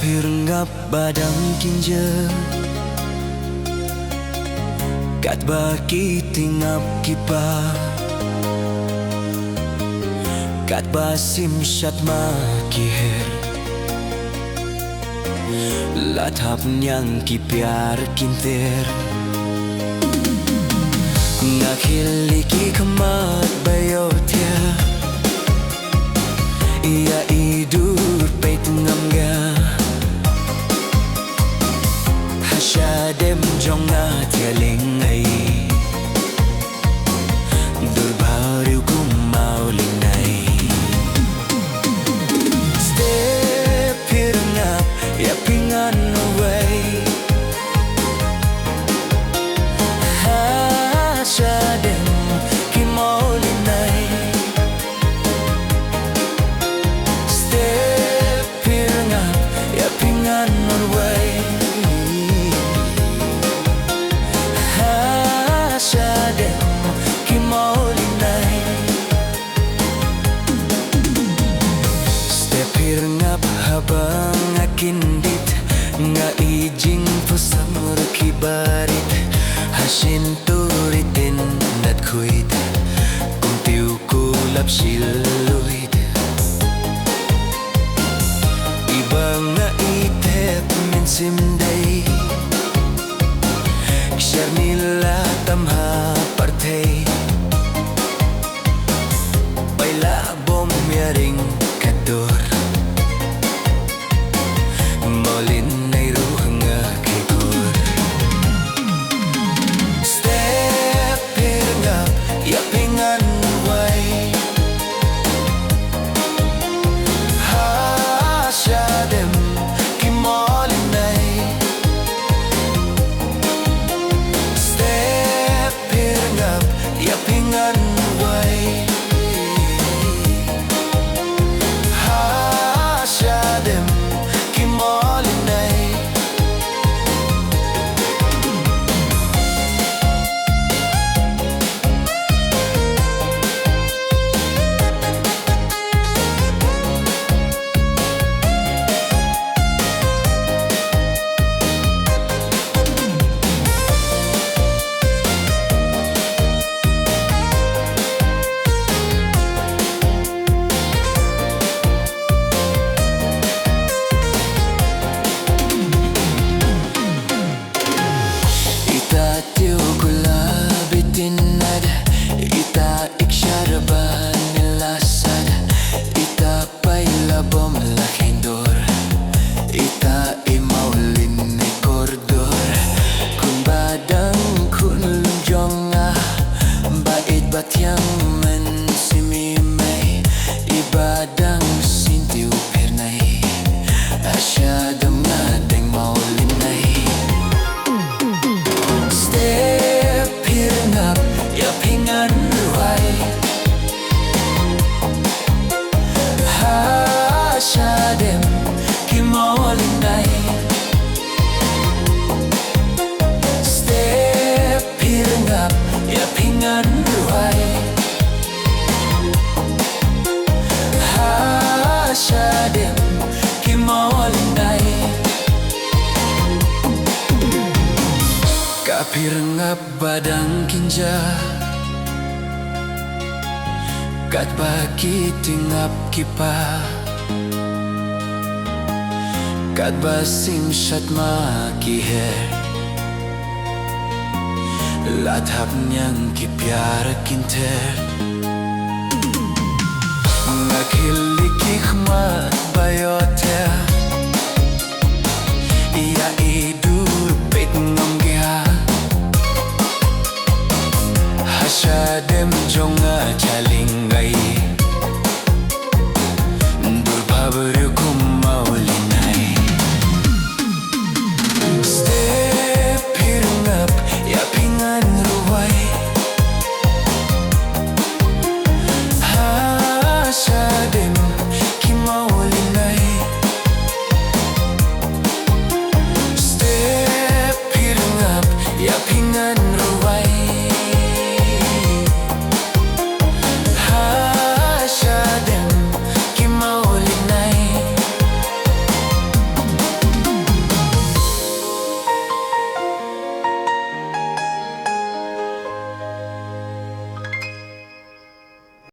phyrngap badang kinja kat baki tingap kipa kat basim syat makiher latap nyang ki pyar kinter ngakhili ki khamat bayotia ia idur peit ngamga hasyadem jonga tialing ai durbariu kumau linai step phyrngap ya pingan away hasyadem kimau linai step phyrngap ya pingan away hasyadem kimau linai step phyrngap habang akindit nga ijing pasamur kibarit hasin turitin nat kuit kung tiu kulap siluit ibang nga itep min simday ksyar nila tamha partay baila bom yaring kadur molin nay ruhanga kikur step phyrngap ya pingan way hasyadem kimolin nay step phyrngap ya pingan way hasyadem kimolin nay ita iksyar banilasad ita paila bom lakindor ita imaulin ni kordor kun badang kun lumjonga bait batyang men simimay ibadang sintiu pernay asyadam ngadeng maulinay step phyrngap ya pingan ruay hasyadem kimolinay step phyrngap ya pingan ruay hasyadem kimolinay ka phyrngap badang kinja kat baki tingap kipa kat basim syat makiher latap nyang ki pyar kinter ngakhili ki khmat bayotia ia idur peit ngamga hasyadem jonga chaling gai